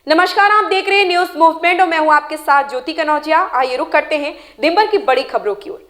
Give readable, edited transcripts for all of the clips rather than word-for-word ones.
नमस्कार, आप देख रहे हैं न्यूज मूवमेंट और मैं हूं आपके साथ ज्योति कनौजिया। आइए रुक करते हैं दिन भर की बड़ी खबरों की ओर।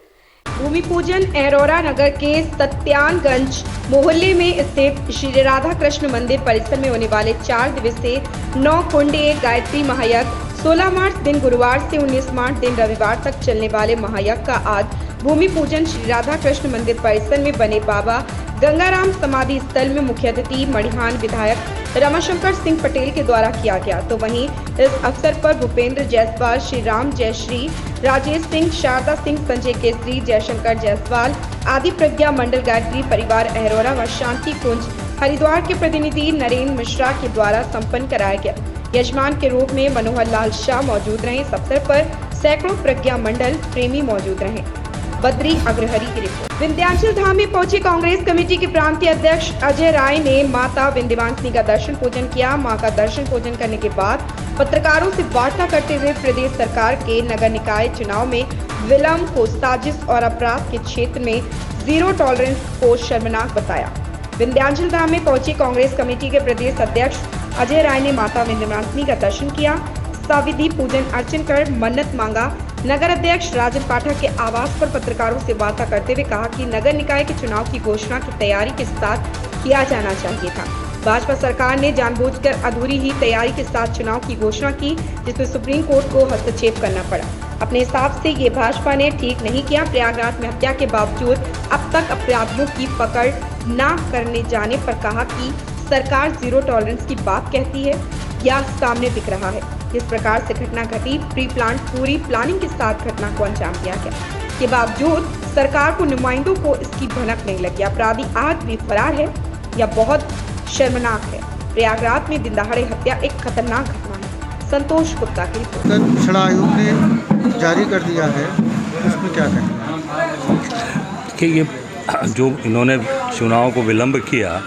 भूमि पूजन अरोरा नगर के सत्यानगंज मोहल्ले में स्थित श्री राधा कृष्ण मंदिर परिसर में होने वाले 4 दिवसीय 9 कुंडे गायत्री महायज्ञ 16 मार्च दिन गुरुवार से 19 मार्च दिन रविवार तक चलने वाले महायज्ञ का आज भूमि पूजन श्री राधा कृष्ण मंदिर परिसर में बने बाबा गंगाराम समाधि स्थल में मुख्य अतिथि मड़िहान विधायक रमाशंकर सिंह पटेल के द्वारा किया गया। तो वहीं इस अवसर पर भूपेंद्र जायसवाल, श्री राम जयश्री, राजेश सिंह, शारदा सिंह, संजय केसरी, जयशंकर जायसवाल आदि प्रज्ञा मंडल गायत्री परिवार अरोरा व शांति कुंज हरिद्वार के प्रतिनिधि नरेंद्र मिश्रा के द्वारा संपन्न कराया गया। यजमान के रूप में मनोहर लाल शाह मौजूद रहे। इस अवसर पर सैकड़ों प्रज्ञा मंडल प्रेमी मौजूद रहे। बद्री अग्रहरी की रिपोर्ट। विंध्याचल धाम में पहुंचे कांग्रेस कमेटी के प्रांतीय अध्यक्ष अजय राय ने माता विंध्यवासिनी का दर्शन पूजन किया। मां का दर्शन पूजन करने के बाद पत्रकारों से वार्ता करते हुए प्रदेश सरकार के नगर निकाय चुनाव में विलंब को साजिश और अपराध के क्षेत्र में जीरो टॉलरेंस को शर्मनाक बताया। विंध्याचल धाम में पहुंचे कांग्रेस कमेटी के प्रदेश अध्यक्ष अजय राय ने माता विंध्यवासिनी का दर्शन किया, साविधि पूजन अर्चन कर मन्नत मांगा। नगर अध्यक्ष राजन पाठक के आवास पर पत्रकारों से वार्ता करते हुए कहा कि नगर निकाय के चुनाव की घोषणा की तैयारी के साथ किया जाना चाहिए था। भाजपा सरकार ने जानबूझकर अधूरी ही तैयारी के साथ चुनाव की घोषणा की, जिसमें सुप्रीम कोर्ट को हस्तक्षेप करना पड़ा। अपने हिसाब से ये भाजपा ने ठीक नहीं किया। प्रयागराज में हत्या के बावजूद अब तक अपराधियों की पकड़ न करने जाने पर कहा कि सरकार जीरो टॉलरेंस की बात कहती है या सामने दिख रहा है। जिस प्रकार से घटना घटी, पूरी प्लानिंग के साथ घटना को अंजाम दिया गया के बावजूद सरकार को नुमाइंदों को इसकी भनक नहीं लगी। अपराधी आज भी फरार है या बहुत शर्मनाक है। प्रयागराज में दिन दहाड़े हत्या एक खतरनाक घटना है। संतोष गुप्ता की रिपोर्ट। पिछड़ा आयोग ने जारी कर दिया है, उसमें क्या कहेंगे? कि ये जो इन्होंने चुनाव को विलंब किया,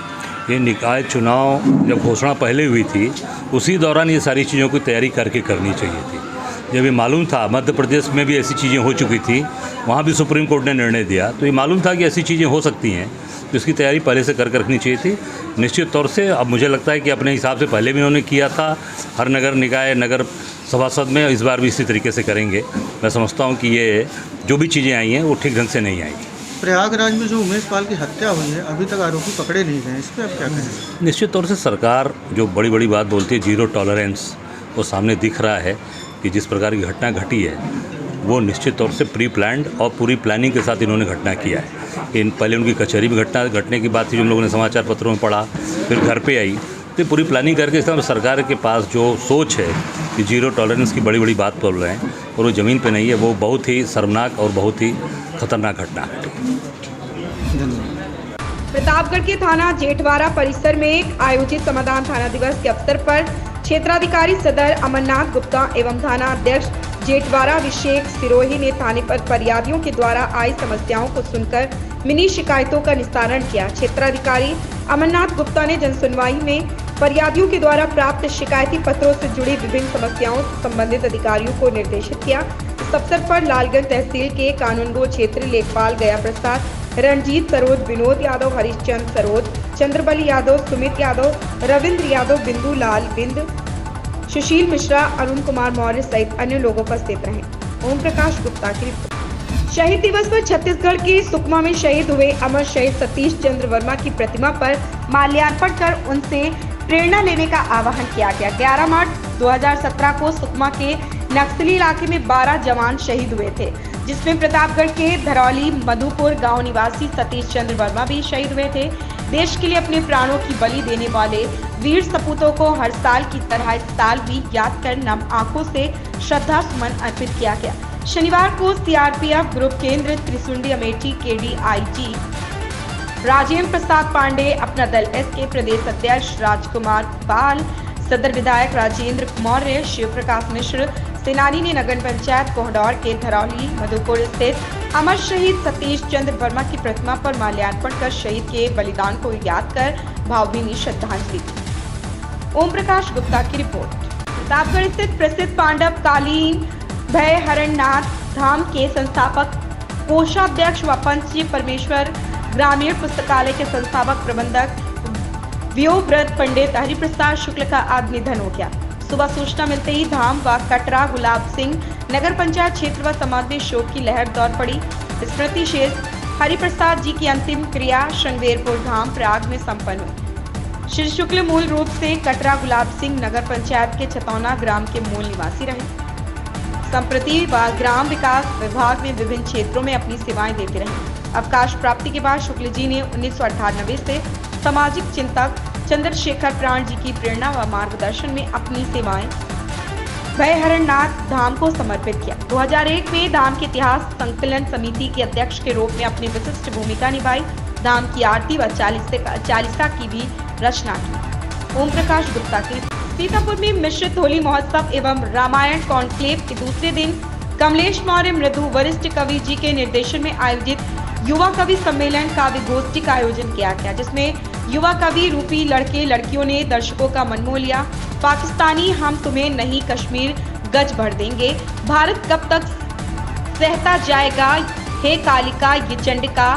ये निकाय चुनाव जब घोषणा पहले हुई थी उसी दौरान ये सारी चीज़ों की तैयारी करके करनी चाहिए थी। जब ये मालूम था मध्य प्रदेश में भी ऐसी चीज़ें हो चुकी थी, वहाँ भी सुप्रीम कोर्ट ने निर्णय दिया, तो ये मालूम था कि ऐसी चीज़ें हो सकती हैं, तो इसकी तैयारी पहले से कर रखनी चाहिए थी। निश्चित तौर से अब मुझे लगता है कि अपने हिसाब से पहले भी उन्होंने किया था। हर नगर निकाय नगर सभासद में इस बार भी इसी तरीके से करेंगे। मैं समझता हूँ कि ये जो भी चीज़ें आई हैं वो ठीक ढंग से नहीं आएगी। प्रयागराज में जो उमेश पाल की हत्या हुई है, अभी तक आरोपी पकड़े नहीं गए, इस पर आप क्या कहेंगे? निश्चित तौर से सरकार जो बड़ी बड़ी बात बोलती है जीरो टॉलरेंस, वो सामने दिख रहा है कि जिस प्रकार की घटना घटी है वो निश्चित तौर से प्री प्लान्ड और पूरी प्लानिंग के साथ इन्होंने घटना किया है। पहले उनकी कचहरी में घटने की बात थी, जो हम लोगों ने समाचार पत्रों में पढ़ा, फिर घर पे आई, तो पूरी प्लानिंग करके इस तरह सरकार के पास जो सोच है कि जीरो टॉलरेंस की बड़ी बड़ी बात बोल रहे हैं और वो ज़मीन पे नहीं है, वो बहुत ही शर्मनाक और बहुत ही खतरनाक घटना है। प्रतापगढ़ के थाना जेठवाड़ा परिसर में आयोजित समाधान थाना दिवस के अवसर पर क्षेत्राधिकारी सदर अमरनाथ गुप्ता एवं थाना अध्यक्ष जेठवाड़ा अभिषेक सिरोही ने थाने पर फरियादियों के द्वारा आई समस्याओं को सुनकर मिनी शिकायतों का निस्तारण किया। क्षेत्राधिकारी अमरनाथ गुप्ता ने जनसुनवाई में फरियादियों के द्वारा प्राप्त शिकायती पत्रों से जुड़ी विभिन्न समस्याओं से संबंधित अधिकारियों को निर्देशित किया। इस अवसर पर लालगंज तहसील के कानूनगो क्षेत्रीय लेखपाल गया प्रसाद, रणजीत सरोज, विनोद यादव, हरिश्चंद्र सरोज, चंद्रबली यादव, सुमित यादव, रविंद्र यादव, बिंदु लाल बिंद, सुशील मिश्रा, अरुण कुमार मौर्य सहित अन्य लोग उपस्थित रहे। ओम प्रकाश गुप्ता की रिपोर्ट। शहीद दिवस पर छत्तीसगढ़ के सुकमा में शहीद हुए अमर शहीद सतीश चंद्र वर्मा की प्रतिमा पर माल्यार्पण कर उनसे प्रेरणा लेने का आह्वान किया गया। 11 मार्च 2017 को सुकमा के नक्सली इलाके में 12 जवान शहीद हुए थे, जिसमें प्रतापगढ़ के धरौली मधुपुर गांव निवासी सतीश चंद्र वर्मा भी शहीद हुए थे। देश के लिए अपने प्राणों की बलि देने वाले वीर सपूतों को हर साल की तरह इस साल भी याद कर नम आंखों से श्रद्धा सुमन अर्पित किया गया। शनिवार को सीआरपीएफ ग्रुप केंद्र त्रिशुंडी अमेठी के डीआईजी राजेंद्र प्रसाद पांडे, अपना दल एस के प्रदेश अध्यक्ष राजकुमार पाल, सदर विधायक राजेंद्र मौर्य, शिव प्रकाश मिश्र, सेनानी ने नगर पंचायत कोहडौर के धरौली मधुपुर स्थित अमर शहीद सतीश चंद्र वर्मा की प्रतिमा पर माल्यार्पण कर शहीद के बलिदान को याद कर भावभीनी श्रद्धांजलि दी। ओम प्रकाश गुप्ता की रिपोर्ट। प्रतापगढ़ स्थित प्रसिद्ध पांडव कालीन भय हरणनाथ धाम के संस्थापक, कोषाध्यक्ष व पंच परमेश्वर ग्रामीण पुस्तकालय के संस्थापक प्रबंधक व्योव्रत पंडित हरिप्रसाद शुक्ल का आज निधन हो गया। सुबह सूचना मिलते ही धाम व कटरा गुलाब सिंह नगर पंचायत क्षेत्र व समाज में शोक की लहर दौड़ पड़ी। स्मृति शेष हरिप्रसाद जी की अंतिम क्रिया श्रृंगेरपुर धाम प्रयाग में संपन्न हुई। श्री शुक्ल मूल रूप से कटरा गुलाब सिंह नगर पंचायत के छतौना ग्राम के मूल निवासी रहे। संप्रति व ग्राम विकास विभाग में विभिन्न क्षेत्रों में अपनी सेवाएं देते रहे। अवकाश प्राप्ति के बाद शुक्ल जी ने 1998 से सामाजिक चिंतक चंद्रशेखर प्राण जी की प्रेरणा व मार्गदर्शन में अपनी सेवाएं भयहरणनाथ धाम को समर्पित किया। 2001 में धाम के इतिहास संकलन समिति के अध्यक्ष के रूप में अपनी विशिष्ट भूमिका निभाई। धाम की आरती व चालीसा की भी रचना की। ओम प्रकाश गुप्ता के सीतापुर में मिश्रित होली महोत्सव एवं रामायण कॉन्क्लेव के दूसरे दिन कमलेश मौर्य मृदु वरिष्ठ कवि जी के निर्देशन में आयोजित युवा कवि सम्मेलन काव्य गोष्ठी का आयोजन किया गया, जिसमें युवा कवि रूपी लड़के लड़कियों ने दर्शकों का मन मोह लिया। पाकिस्तानी हम तुम्हें नहीं कश्मीर गज भर देंगे, भारत कब तक सहता जाएगा, हे कालिका ये चंडिका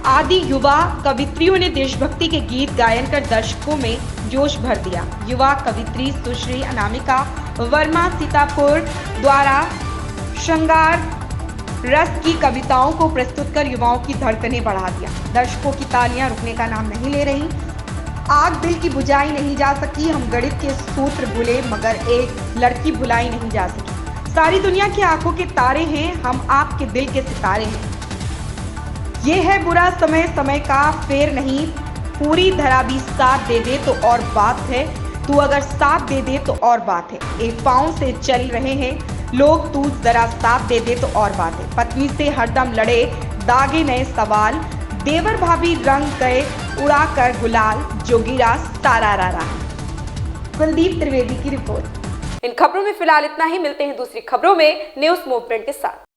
आदि युवा कवित्रियों ने देशभक्ति के गीत गायन कर दर्शकों में जोश भर दिया। युवा कवित्री सुश्री अनामिका वर्मा सीतापुर द्वारा श्रृंगार रस की कविताओं को प्रस्तुत कर युवाओं की धड़कनें बढ़ा दिया। दर्शकों की तालियां रुकने का नाम नहीं ले रही। आग दिल की बुझाई नहीं जा सकी, हम गणित के सूत्र भूले मगर एक लड़की भुलाई नहीं जा सकी। सारी दुनिया की आंखों के तारे हैं, हम आपके दिल के सितारे हैं। ये है बुरा समय, समय का फेर नहीं, पूरी धरा भी साथ दे दे तो और बात है, तू अगर साथ दे दे तो और बात है। एक पाँव से चल रहे हैं लोग, तू जरा साथ दे दे तो और बात है। पत्नी से हरदम लड़े दागे नए सवाल, देवर भाभी रंग गए उड़ा कर गुलाल, जोगीरा सारा रारा। कुलदीप त्रिवेदी की रिपोर्ट। इन खबरों में फिलहाल इतना ही। मिलते हैं दूसरी खबरों में न्यूज़ मूवमेंट के साथ।